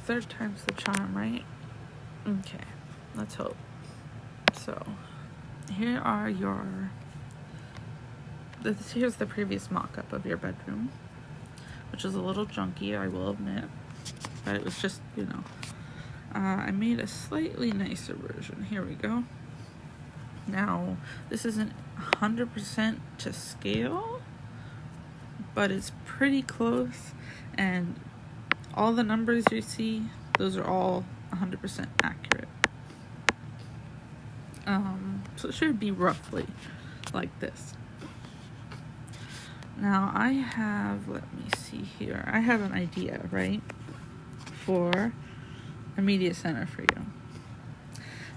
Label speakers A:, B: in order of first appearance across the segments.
A: third time's the charm, right? Okay, let's hope. So, here are here's the previous mock-up of your bedroom, which is a little junky, I will admit, but it was just, you know, I made a slightly nicer version. Here we go. Now, this isn't 100% to scale, but it's pretty close, and all the numbers you see, those are all 100% accurate. So it should be roughly like this. Now I have, let me see here, I have an idea, right, for a media center for you.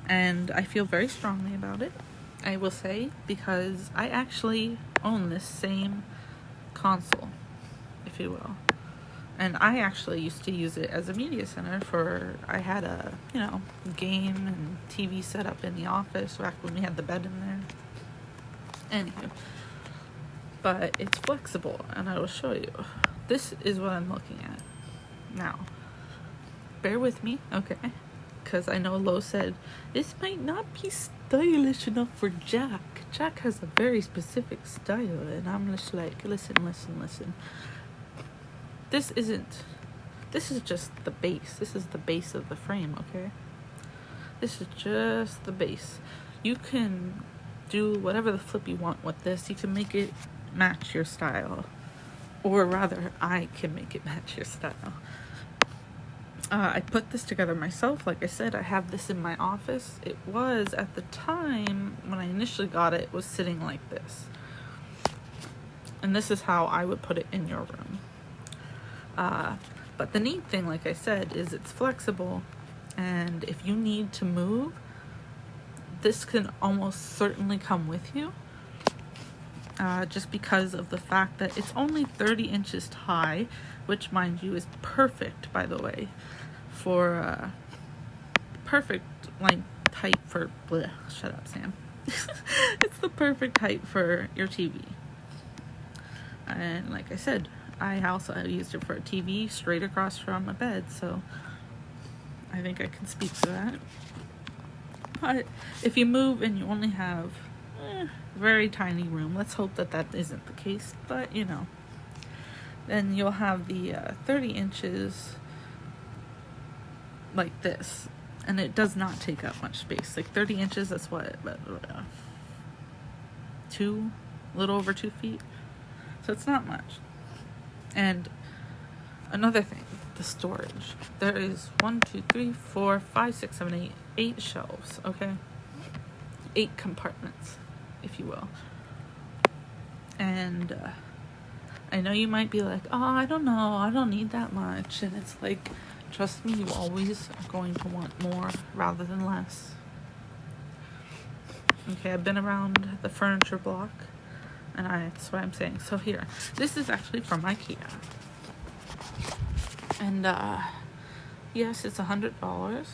A: And I feel very strongly about it, I will say, because I actually own this same console, if you will. And I actually used to use it as a media center for, I had a, you know, game and TV set up in the office back when we had the bed in there. Anywho. But it's flexible, and I will show you. This is what I'm looking at. Now, bear with me, okay? Because I know Lo said, this might not be stylish enough for Jack. Jack has a very specific style, and I'm just like, listen. This is just the base. This is the base of the frame, okay? This is just the base. You can do whatever the flip you want with this. You can make it match your style. Or rather, I can make it match your style. I put this together myself. Like I said, I have this in my office. It was, at the time, when I initially got it, was sitting like this. And this is how I would put it in your room. But the neat thing, like I said, is it's flexible, and if you need to move, this can almost certainly come with you, just because of the fact that it's only 30 inches high, which, mind you, is perfect, by the way, for perfect length height for shut up, Sam. It's the perfect height for your TV. And like I said, I also used it for a TV straight across from my bed, so I think I can speak to that. But if you move and you only have very tiny room, let's hope that that isn't the case, but you know, then you'll have the 30 inches like this, and it does not take up much space. Like 30 inches, that's what, a little over 2 feet, so it's not much. And another thing, the storage. There is 8 shelves, okay? 8 compartments, if you will. And I know you might be like, oh, I don't know, I don't need that much. And it's like, trust me, you always are going to want more rather than less. Okay, I've been around the furniture block, and that's what I'm saying. So here, this is actually from IKEA. And yes, it's $100.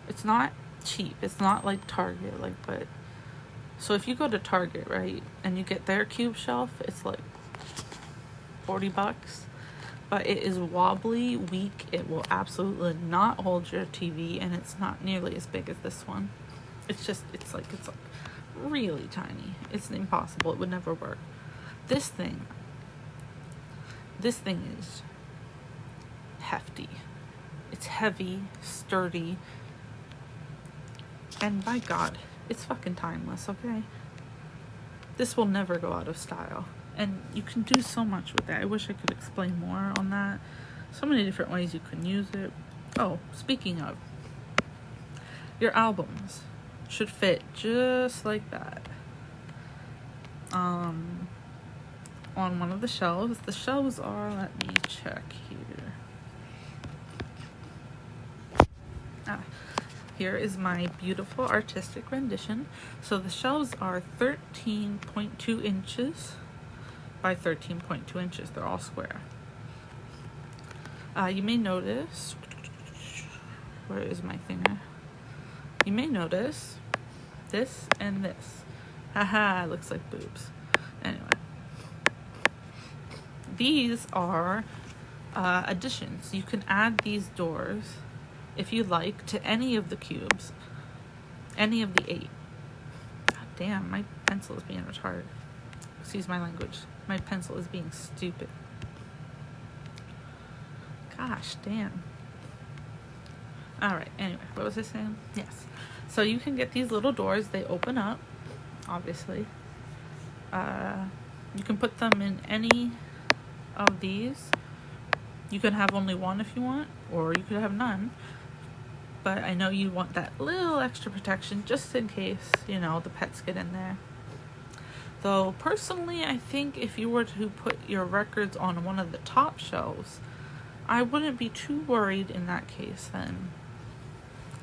A: It's not cheap. It's not like Target, but so if you go to Target, right, and you get their cube shelf, it's like $40. But it is wobbly, weak. It will absolutely not hold your TV, and it's not nearly as big as this one. It's like really tiny. It's impossible. It would never work. This thing is hefty. It's heavy, sturdy, and by God, it's fucking timeless, okay? This will never go out of style, and you can do so much with it. I wish I could explain more on that. So many different ways you can use it. Oh, speaking of, your albums should fit just like that. On one of the shelves. The shelves are, let me check here. Here is my beautiful artistic rendition. So the shelves are 13.2 inches by 13.2 inches. They're all square. You may notice, where is my finger? You may notice this and this. Haha, it looks like boobs. Anyway. These are additions. You can add these doors, if you like, to any of the cubes, any of the 8. God damn, my pencil is being retarded. Excuse my language. My pencil is being stupid. Gosh damn. Alright, anyway, what was I saying? Yes. So you can get these little doors. They open up, obviously. You can put them in any of these. You can have only one if you want, or you could have none. But I know you want that little extra protection just in case, you know, the pets get in there. Though, personally, I think if you were to put your records on one of the top shelves, I wouldn't be too worried in that case then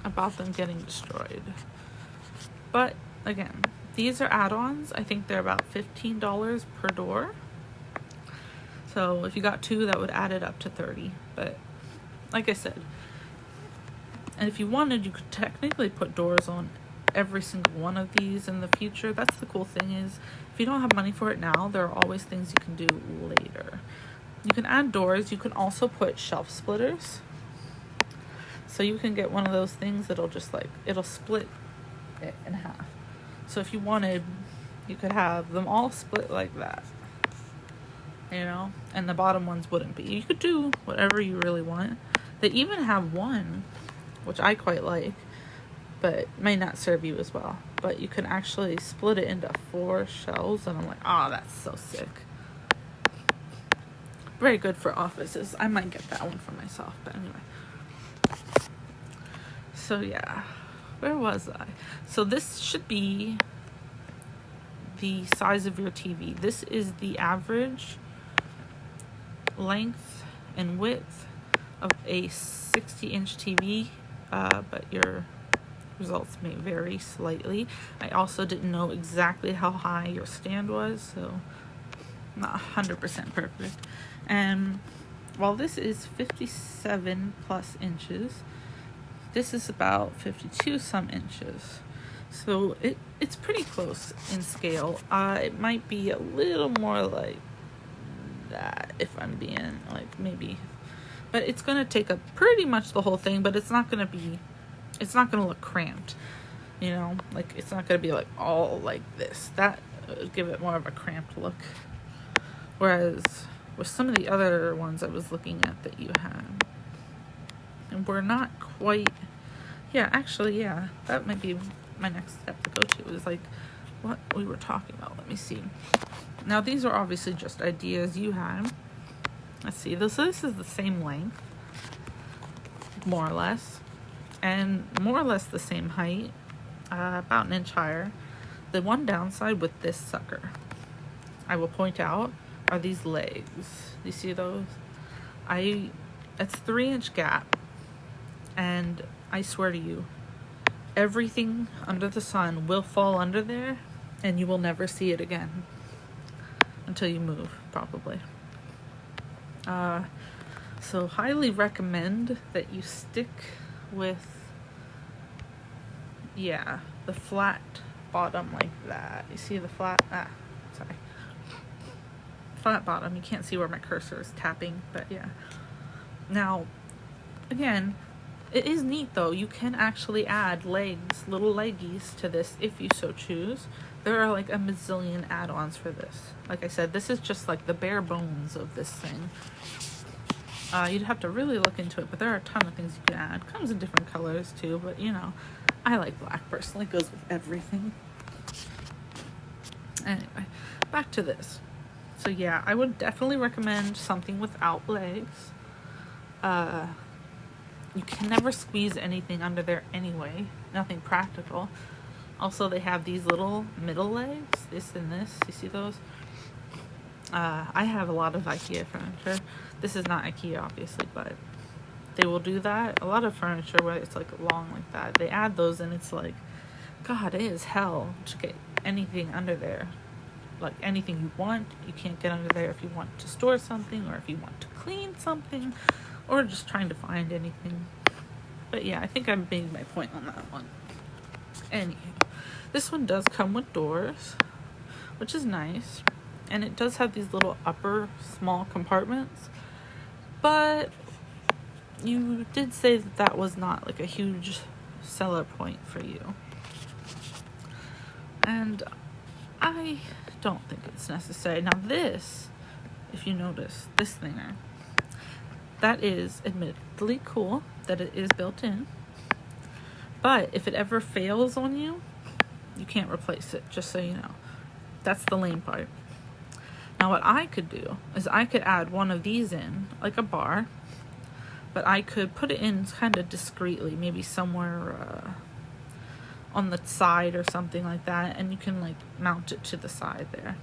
A: about them getting destroyed. But, again, these are add-ons. I think they're about $15 per door. So if you got 2, that would add it up to $30. But, like I said, and if you wanted, you could technically put doors on every single one of these in the future. That's the cool thing is, if you don't have money for it now, there are always things you can do later. You can add doors. You can also put shelf splitters. So you can get one of those things that'll just like, it'll split it in half. So if you wanted, you could have them all split like that, you know, and the bottom ones wouldn't be. You could do whatever you really want. They even have one, which I quite like, but may not serve you as well. But you can actually split it into 4 shelves, and I'm like, oh, that's so sick. Very good for offices. I might get that one for myself, but anyway. So yeah, where was I? So this should be the size of your TV. This is the average length and width of a 60-inch TV, but your results may vary slightly. I also didn't know exactly how high your stand was, so not 100% perfect. And while this is 57 plus inches, this is about 52 some inches. So it's pretty close in scale. It might be a little more like that if I'm being like maybe, but it's going to take up pretty much the whole thing, but it's not going to look cramped, you know, like it's not going to be like all like this. That would give it more of a cramped look. Whereas with some of the other ones I was looking at that you had, and we're not quite, yeah, actually, yeah, that might be my next step to go to, is like what we were talking about. Let me see. Now these are obviously just ideas you had. Let's see, this is the same length, more or less, and more or less the same height, about an inch higher. The one downside with this sucker, I will point out, are these legs. You see those? It's 3-inch gap, and I swear to you, everything under the sun will fall under there, and you will never see it again until you move, probably. So highly recommend that you stick with, yeah, the flat bottom like that. You see the flat, flat bottom. You can't see where my cursor is tapping, but yeah. Now, again, it is neat though. You can actually add legs, little leggies to this if you so choose. There are like a mazillion add-ons for this. Like I said, this is just like the bare bones of this thing. You'd have to really look into it, but there are a ton of things you can add. Comes in different colors too, but you know, I like black personally. It goes with everything. Anyway, back to this. So yeah, I would definitely recommend something without legs. You can never squeeze anything under there anyway. Nothing practical. Also, they have these little middle legs, this and this. You see those? I have a lot of IKEA furniture. This is not IKEA, obviously, but they will do that. A lot of furniture where it's like long like that, they add those, and it's like, God, it is hell to get anything under there. Like anything you want, you can't get under there if you want to store something, or if you want to clean something, or just trying to find anything. But yeah, I think I made my point on that one. Anywho, this one does come with doors, which is nice, and it does have these little upper small compartments, But you did say that that was not like a huge seller point for you. And I don't think it's necessary. Now this, if you notice, this thinger, that is admittedly cool that it is built in. But if it ever fails on you, you can't replace it, just so you know. That's the lame part. Now what I could do is I could add one of these in, like a bar, but I could put it in kind of discreetly, maybe somewhere on the side or something like that, and you can like mount it to the side there.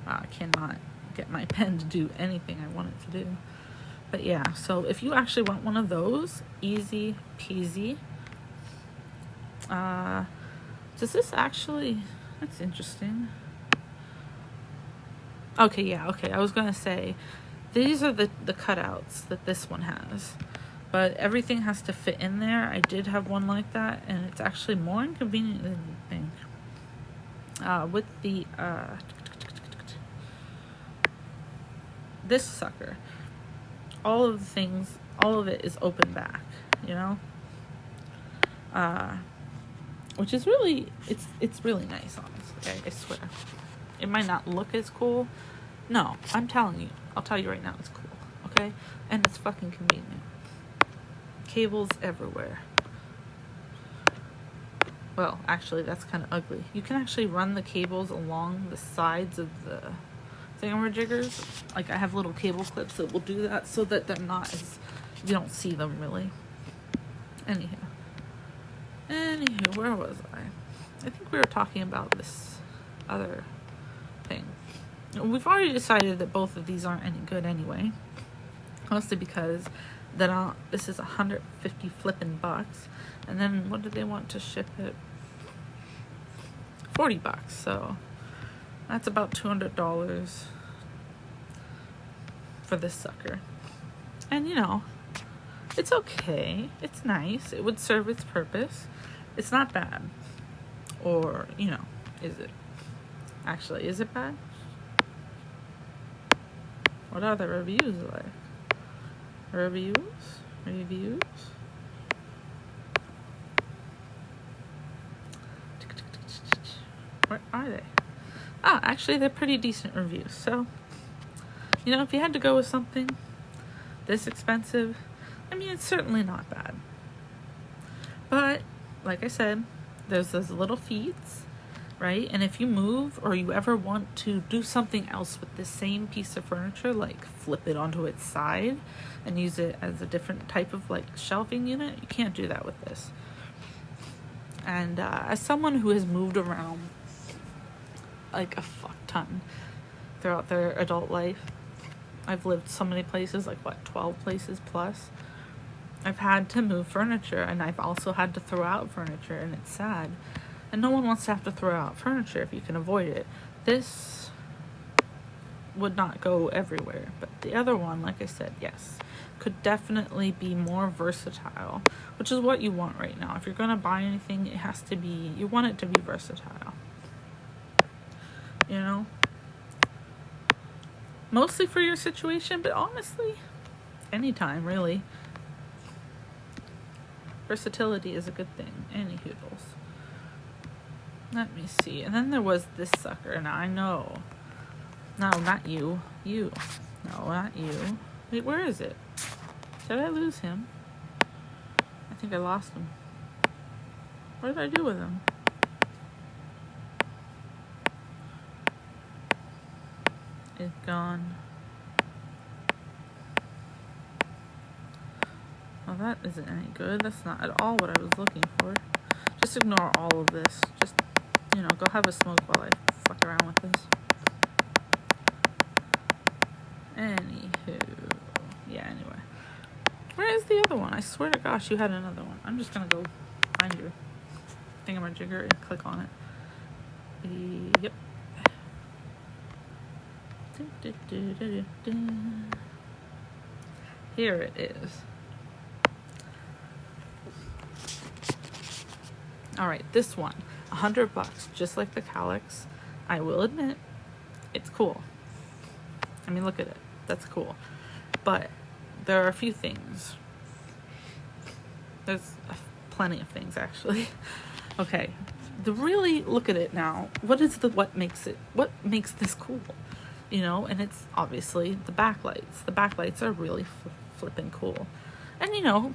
A: I cannot get my pen to do anything I want it to do. But yeah, so if you actually want one of those, easy peasy. Does this actually, that's interesting. Okay, yeah, okay, I was gonna say, these are the cutouts that this one has. But everything has to fit in there. I did have one like that, and it's actually more inconvenient than you think. With the, this sucker, all of the things, all of it is open back, you know? Which is really, it's really nice, honestly, I swear. It might not look as cool. No, I'm telling you. I'll tell you right now, it's cool, okay? And it's fucking convenient. Cables everywhere. Well, actually, that's kind of ugly. You can actually run the cables along the sides of the thingamajiggers. Like, I have little cable clips that will do that so that they're not as, you don't see them really. Anywho, where was I? I think we were talking about this other thing. We've already decided that both of these aren't any good anyway. Mostly because this is 150 flippin' bucks. And then what do they want to ship it? 40 bucks. So that's about $200 for this sucker. And you know, it's okay. It's nice. It would serve its purpose. It's not bad. Or, you know, is it? Actually, is it bad? What are the reviews like? Reviews? Where are they? Ah, actually, they're pretty decent reviews. So, you know, if you had to go with something this expensive, I mean, it's certainly not bad. But, like I said, there's those little feats, right? And if you move or you ever want to do something else with the same piece of furniture, like flip it onto its side and use it as a different type of like shelving unit, you can't do that with this. And as someone who has moved around like a fuck ton throughout their adult life, I've lived so many places, like what, 12 places plus. I've had to move furniture, and I've also had to throw out furniture, and it's sad. And no one wants to have to throw out furniture if you can avoid it. This would not go everywhere, but the other one, like I said, yes, could definitely be more versatile, which is what you want right now. If you're going to buy anything, it has to be, you want it to be versatile. You know? Mostly for your situation, but honestly, anytime, really. Versatility is a good thing. Any hoodles. Let me see. And then there was this sucker. Now I know. No, not you. You. No, not you. Wait, where is it? Did I lose him? I think I lost him. What did I do with him? It's gone. Well, that isn't any good. That's not at all what I was looking for. Just ignore all of this. Just, you know, go have a smoke while I fuck around with this. Anywho. Yeah, anyway. Where is the other one? I swear to gosh, you had another one. I'm just gonna go find your thingamajigger and click on it. Yep. Here it is. Alright, this one. $100, just like the Calyx. I will admit, it's cool. I mean, look at it. That's cool. But there are a few things. There's plenty of things, actually. Okay, really look at it now. What makes this cool? You know, and it's obviously the backlights. The backlights are really flipping cool. And you know,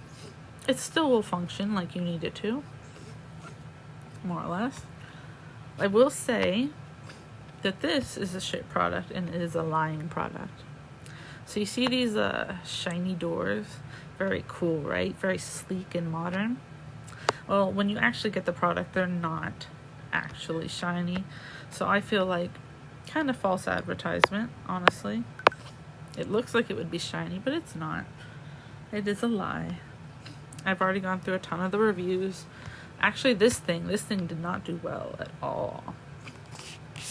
A: it still will function like you need it to, more or less. I will say that this is a shit product and it is a lying product. So you see these shiny doors? Very cool, right? Very sleek and modern. Well, when you actually get the product, they're not actually shiny. So I feel like kind of false advertisement, honestly. It looks like it would be shiny, but it's not. It is a lie. I've already gone through a ton of the reviews. Actually, this thing did not do well at all.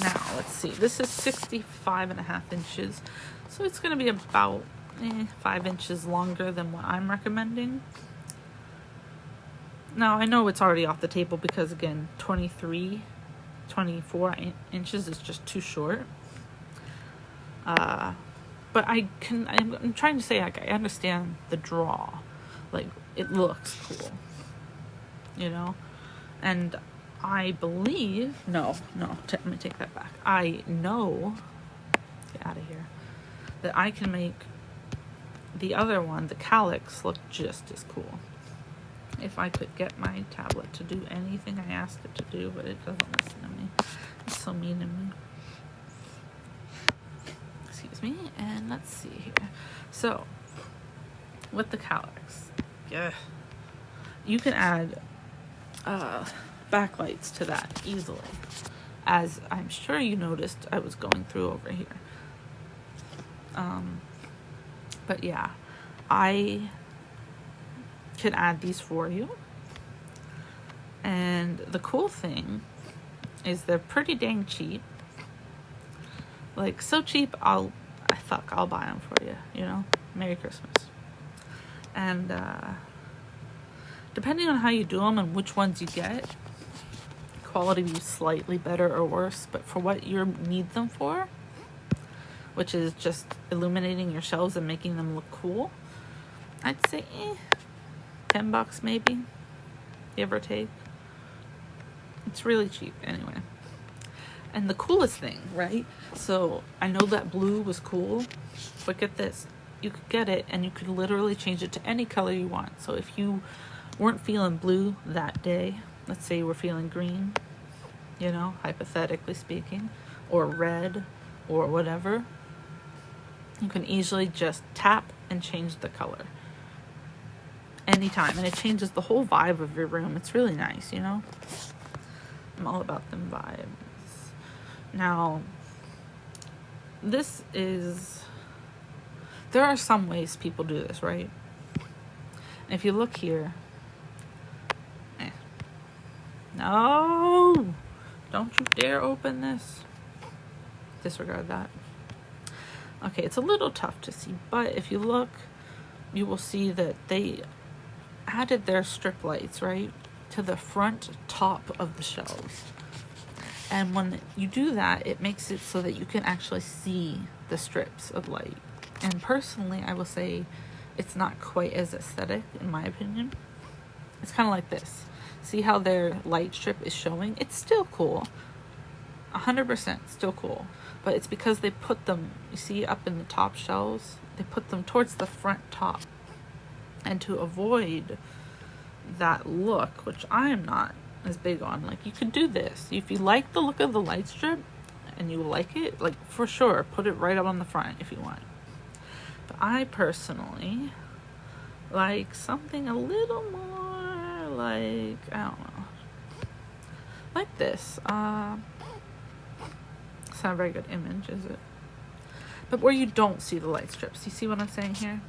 A: Now, let's see. This is 65.5 inches. So it's going to be about 5 inches longer than what I'm recommending. Now, I know it's already off the table because, again, 24 inches is just too short. But I'm trying to say, like, I understand the draw. Like, it looks cool. You know? And I believe, let me take that back. I know, get out of here, that I can make the other one, the Calyx, look just as cool. If I could get my tablet to do anything I asked it to do, but it doesn't listen to me. It's so mean to me. Excuse me, and let's see here. So, with the Calyx, you can add backlights to that easily, as I'm sure you noticed I was going through over here. But yeah, I can add these for you. And the cool thing is they're pretty dang cheap. Like, so cheap, I'll buy them for you, you know? Merry Christmas. And depending on how you do them and which ones you get, quality will be slightly better or worse, but for what you need them for, which is just illuminating your shelves and making them look cool, I'd say $10 maybe, give or take. It's really cheap anyway. And the coolest thing, right? So I know that blue was cool, but get this. You could get it and you could literally change it to any color you want. So if you weren't feeling blue that day, let's say you were feeling green, you know, hypothetically speaking, or red or whatever, you can easily just tap and change the color anytime, and it changes the whole vibe of your room. It's really nice, you know? I'm all about them vibes. Now, there are some ways people do this, right? If you look here, no, don't you dare open this. Disregard that. Okay, it's a little tough to see, but if you look, you will see that they added their strip lights, right, to the front top of the shelves. And when you do that, it makes it so that you can actually see the strips of light. And personally, I will say it's not quite as aesthetic, in my opinion. It's kind of like this. See how their light strip is showing? It's still cool. 100% still cool. But it's because they put them, you see, up in the top shelves, they put them towards the front top. And to avoid that look, which I am not as big on, like, you could do this. If you like the look of the light strip and you like it, like, for sure, put it right up on the front if you want. But I personally like something a little more like, I don't know, like this. It's not a very good image, is it? But where you don't see the light strips. You see what I'm saying here?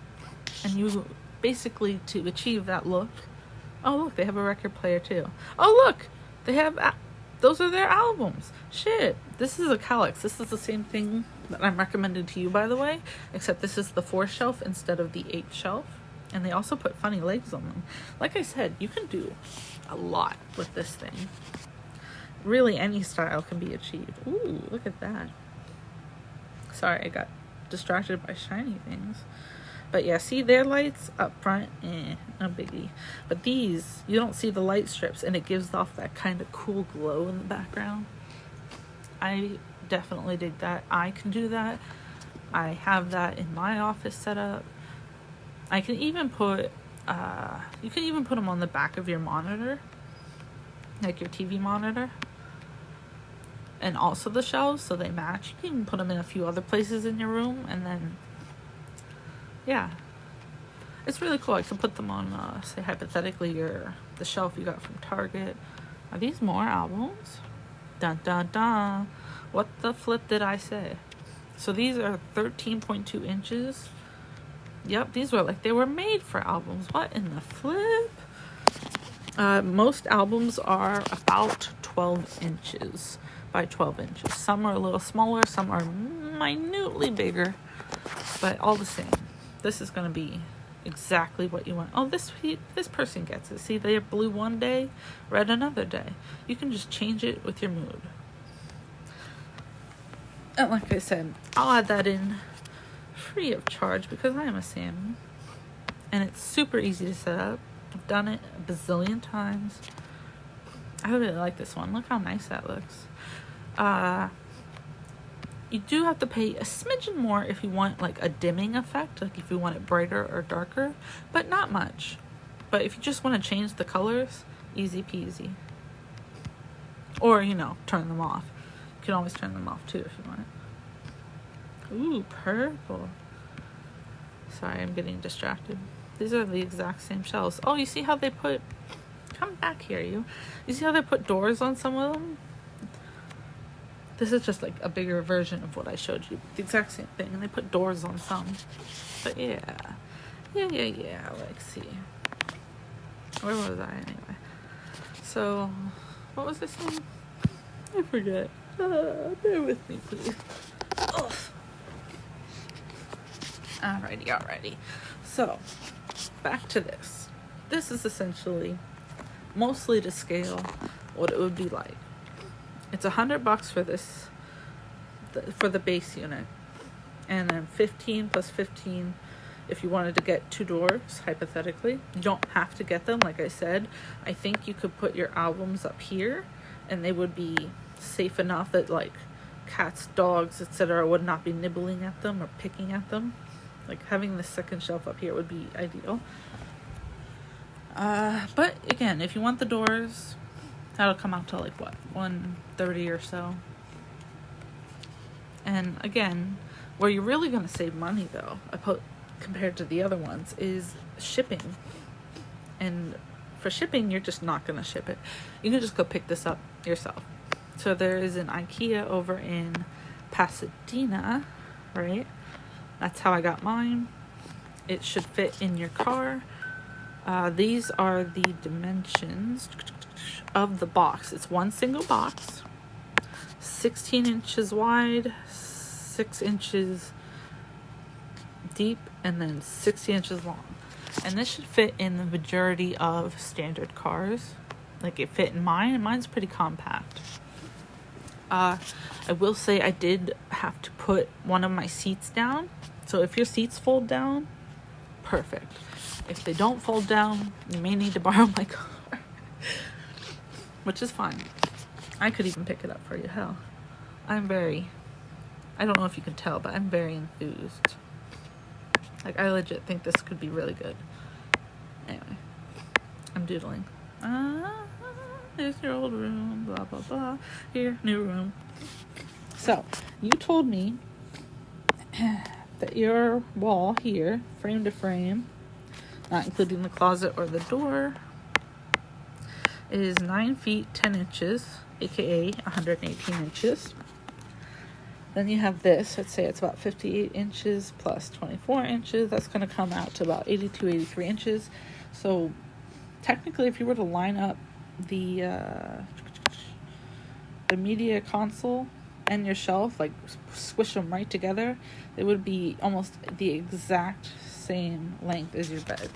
A: And you basically, to achieve that look, oh look, they have a record player too. Oh look, they have, those are their albums. Shit, this is a Calyx. This is the same thing that I'm recommending to you, by the way, except this is the 4 shelf instead of the 8 shelf. And they also put funny legs on them. Like I said, you can do a lot with this thing. Really, any style can be achieved. Ooh, look at that. Sorry, I got distracted by shiny things. But yeah, see their lights up front, no biggie. But these, you don't see the light strips, and it gives off that kind of cool glow in the background. I definitely dig that. I can do that. I have that in my office setup. I can even put, you can even put them on the back of your monitor, like your TV monitor, and also the shelves, so they match. You can even put them in a few other places in your room, and then, yeah, it's really cool. I can put them on, say hypothetically, the shelf you got from Target. Are these more albums? Dun dun dun. What the flip did I say? So these are 13.2 inches. Yep, these were like, they were made for albums. What in the flip? Most albums are about 12 inches by 12 inches. Some are a little smaller, some are minutely bigger, but all the same. This is going to be exactly what you want. Oh, this person gets it. See, they're blue one day, red another day. You can just change it with your mood. And like I said, I'll add that in free of charge because I am a Sammy. And it's super easy to set up. I've done it a bazillion times. I really like this one. Look how nice that looks. You do have to pay a smidgen more if you want like a dimming effect, like if you want it brighter or darker, but not much. But if you just want to change the colors, easy peasy. Or, you know, turn them off. You can always turn them off too if you want it. Ooh, purple. Sorry, I'm getting distracted. These are the exact same shelves. Oh, you see how they put... Come back here, you. You see how they put doors on some of them? This is just like a bigger version of what I showed you. The exact same thing. And they put doors on some. But yeah. Yeah. Let's see. Where was I anyway? So, what was this thing? I forget. Bear with me, please. Ugh. Alrighty. So, back to this. This is essentially mostly to scale what it would be like. It's $100 for this, for the base unit, and then 15 plus 15 if you wanted to get 2 doors, hypothetically. You don't have to get them, like I said. I think you could put your albums up here, and they would be safe enough that like cats, dogs, etc. would not be nibbling at them or picking at them. Like having the second shelf up here would be ideal. But again, if you want the doors, that'll come out to like what, $130 or so. And again, where you're really gonna save money though, compared to the other ones, is shipping. And for shipping, you're just not gonna ship it. You can just go pick this up yourself. So there is an IKEA over in Pasadena, right? That's how I got mine. It should fit in your car. These are the dimensions of the box. It's one single box, 16 inches wide, 6 inches deep, and then 60 inches long. And this should fit in the majority of standard cars. Like it fit in mine, and mine's pretty compact. I will say I did have to put one of my seats down. So if your seats fold down, perfect. If they don't fold down, you may need to borrow my car. Which is fine. I could even pick it up for you. Hell, I don't know if you can tell, but I'm very enthused. Like, I legit think this could be really good. Anyway, I'm doodling. There's your old room, blah, blah, blah. Here, new room. So, you told me that your wall here, frame to frame, not including the closet or the door, is 9 feet 10 inches, aka 118 inches. Then you have this, let's say it's about 58 inches plus 24 inches. That's going to come out to about 82, 83 inches. So technically, if you were to line up the media console and your shelf, like squish them right together, they would be almost the exact same length as your bed,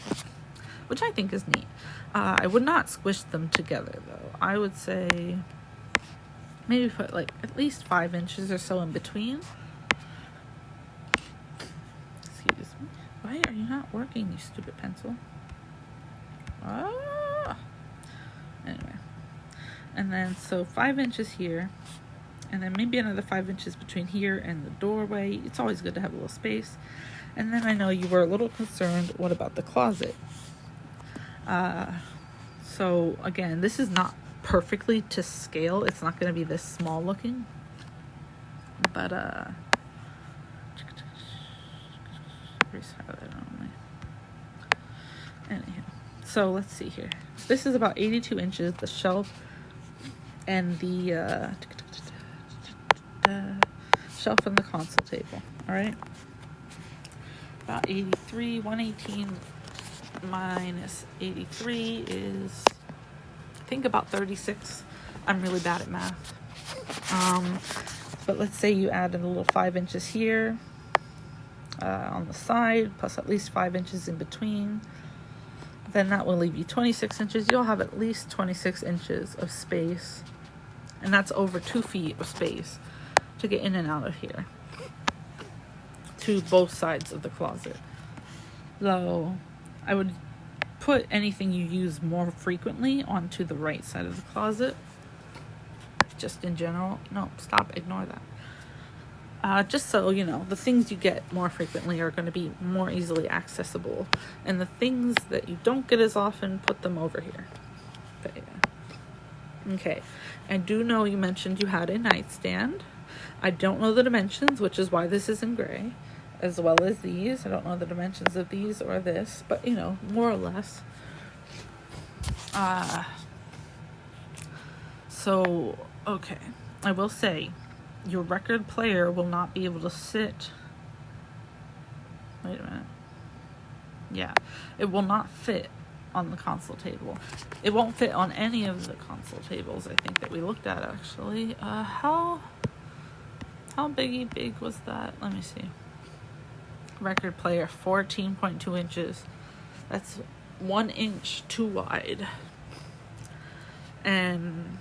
A: which I think is neat. I would not squish them together though. I would say maybe put like at least 5 inches or so in between. Excuse me. Why are you not working, you stupid pencil? Ah. Anyway. And then, so 5 inches here. And then maybe another 5 inches between here and the doorway. It's always good to have a little space. And then I know you were a little concerned, what about the closet? So again, this is not perfectly to scale. It's not going to be this small looking. But, anyhow, so let's see here. This is about 82 inches, the shelf and the shelf and the console table. All right, about 83. 118 minus 83 is, I think, about 36. I'm really bad at math. But let's say you add in a little 5 inches here on the side, plus at least 5 inches in between. Then that will leave you 26 inches. You'll have at least 26 inches of space. And that's over 2 feet of space to get in and out of here. To both sides of the closet. Though, I would put anything you use more frequently onto the right side of the closet. Just in general. No, stop, ignore that. Just so you know, the things you get more frequently are going to be more easily accessible, and the things that you don't get as often, put them over here. But yeah. Okay, I do know you mentioned you had a nightstand. I don't know the dimensions, which is why this is in gray, as well as these. I don't know the dimensions of these or this, but you know, more or less. So, okay, I will say, your record player will not be able to sit. Wait a minute. Yeah, it will not fit on the console table. It won't fit on any of the console tables, I think, that we looked at, actually. How big was that? Let me see. Record player, 14.2 inches. That's 1 inch too wide. And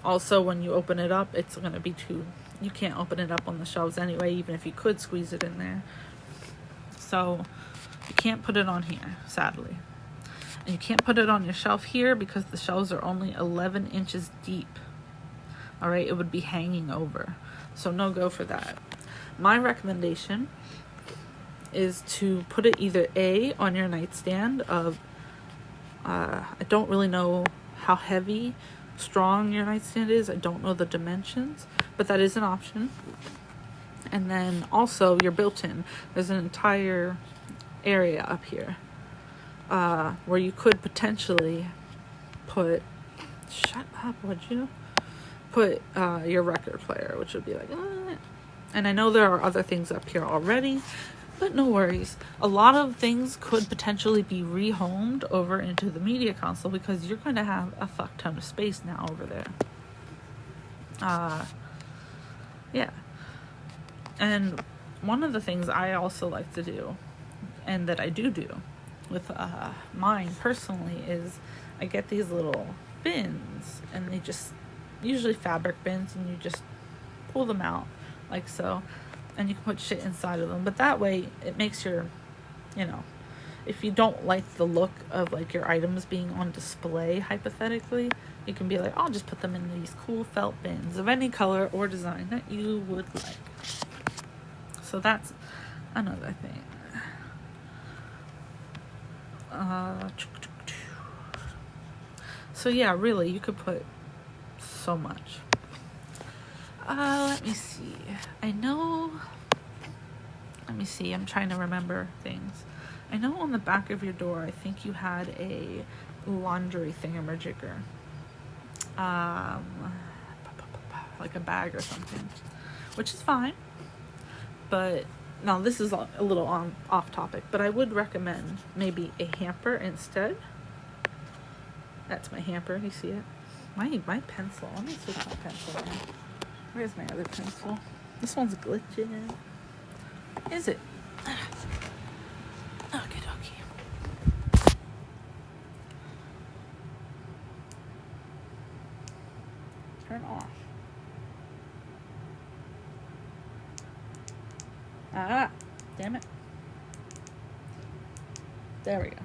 A: also, when you open it up, it's going to be you can't open it up on the shelves anyway, even if you could squeeze it in there. So, you can't put it on here, sadly. And you can't put it on your shelf here because the shelves are only 11 inches deep. Alright, it would be hanging over. So, no go for that. My recommendation is to put it either A, on your nightstand of, I don't really know how heavy, strong your nightstand is. I don't know the dimensions, but that is an option. And then also your built-in, there's an entire area up here where you could potentially put, shut up, would you? Put your record player, which would be like, and I know there are other things up here already, but no worries. A lot of things could potentially be rehomed over into the media console because you're going to have a fuck ton of space now over there. Yeah. And one of the things I also like to do, and that I do with mine personally, is I get these little bins, and they just, usually fabric bins, and you just pull them out like so. And you can put shit inside of them. But that way, it makes your, you know, if you don't like the look of, like, your items being on display, hypothetically, you can be like, I'll just put them in these cool felt bins of any color or design that you would like. So that's another thing. So yeah, really, you could put so much. Let me see. Let me see. I'm trying to remember things. I know on the back of your door, I think you had a laundry thingamajigger. Like a bag or something. Which is fine. But, now this is a little off topic, but I would recommend maybe a hamper instead. That's my hamper. You see it? My pencil. Let me switch my pencil now. Where's my other pencil? This one's glitching. Is it? Okay, dokie. Turn off. Ah, damn it. There we go.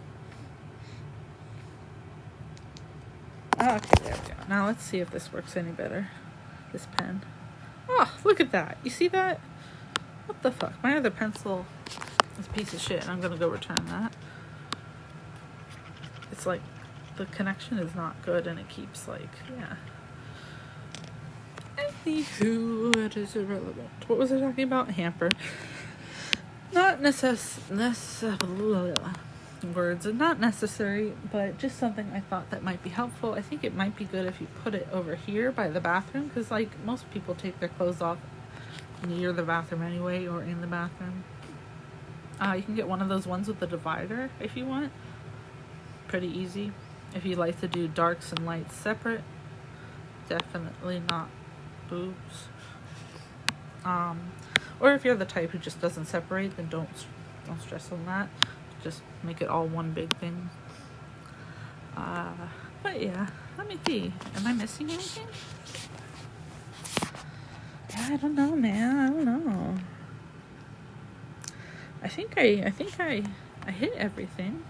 A: Okay, there we go. Now let's see if this works any better. This pen. Oh, look at that. You see that? What the fuck? My other pencil is a piece of shit, and I'm gonna go return that. It's like the connection is not good, and it keeps like, yeah. Anywho, it is irrelevant. What was I talking about? Hamper. Not words are not necessary, but just something I thought that might be helpful. I think it might be good if you put it over here by the bathroom, because like most people take their clothes off near the bathroom anyway, or in the bathroom. You can get one of those ones with the divider if you want. Pretty easy. If you like to do darks and lights separate, definitely not boobs. Or if you're the type who just doesn't separate, then don't stress on that. Just make it all one big thing. But yeah, let me see. Am I missing anything? Yeah, I don't know, man. I don't know. I think I hit everything.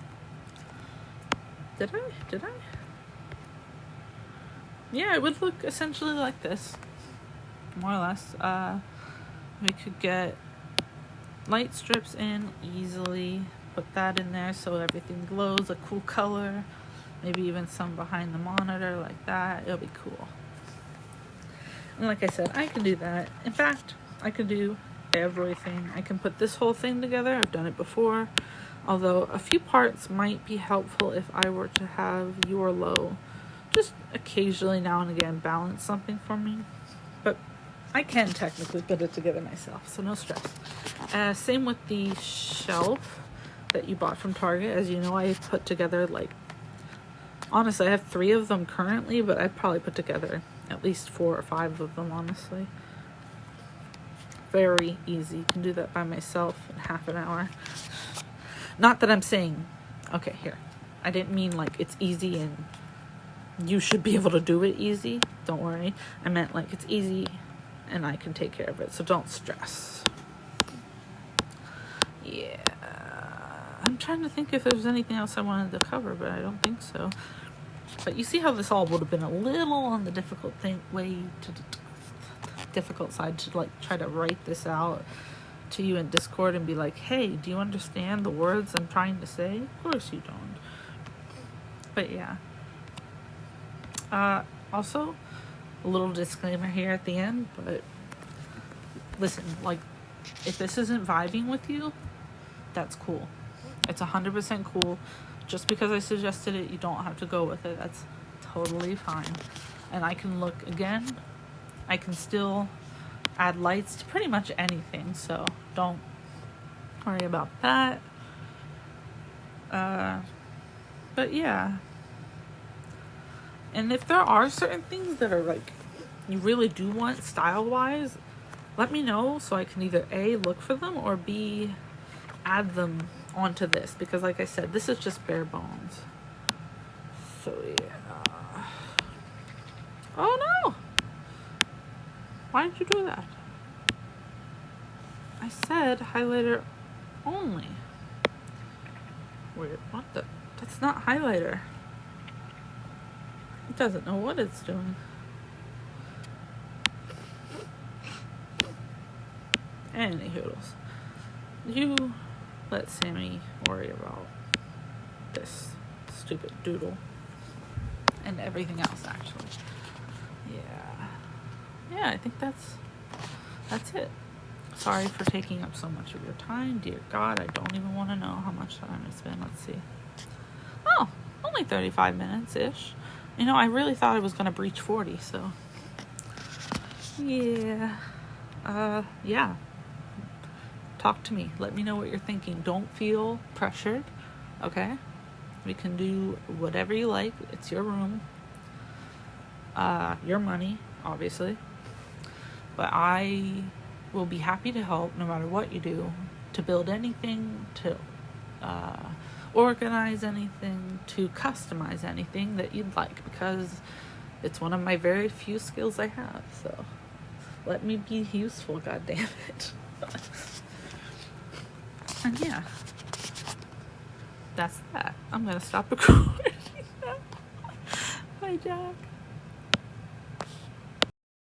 A: Did I? Yeah, it would look essentially like this, more or less. We could get light strips in easily. Put that in there so everything glows a cool color. Maybe even some behind the monitor like that. It'll be cool. And like I said, I can do that. In fact, I can do everything. I can put this whole thing together. I've done it before. Although a few parts might be helpful if I were to have your low just occasionally now and again balance something for me. But I can technically put it together myself, so no stress. Same with the shelf that you bought from Target. As you know, I put together like, honestly, I have 3 of them currently, but I probably put together at least 4 or 5 of them, honestly. Very easy. You can do that by myself in half an hour. Not that I'm saying, okay, here. I didn't mean like it's easy and you should be able to do it easy. Don't worry. I meant like it's easy and I can take care of it, so don't stress. Yeah. I'm trying to think if there's anything else I wanted to cover, but I don't think so. But you see how this all would have been a little on the difficult side to like try to write this out to you in Discord and be like, hey, do you understand the words I'm trying to say? Of course you don't. But yeah. Also, a little disclaimer here at the end, but listen, like, if this isn't vibing with you, that's cool. It's 100% cool. Just because I suggested it, you don't have to go with it. That's totally fine. And I can look again. I can still add lights to pretty much anything, so don't worry about that. But yeah. And if there are certain things that are like you really do want style-wise, let me know so I can either A, look for them, or B, add them onto this, because like I said, this is just bare bones. So yeah. Oh no! Why did you do that? I said highlighter only. Weird. What the? That's not highlighter. It doesn't know what it's doing. Anywhoodles. You let Sammy worry about this stupid doodle and everything else, actually. Yeah, I think that's it. Sorry for taking up so much of your time. Dear God, I don't even want to know how much time it's been. Let's see. Oh, only 35 minutes-ish. You know, I really thought I was going to breach 40, so. Yeah. Yeah. Talk to me. Let me know what you're thinking. Don't feel pressured, okay? We can do whatever you like. It's your room. Your money, obviously. But I will be happy to help no matter what you do, to build anything, to organize anything, to customize anything that you'd like, because it's one of my very few skills I have. So let me be useful, goddammit. And yeah. that's that. I'm gonna stop recording now. Bye, Jack.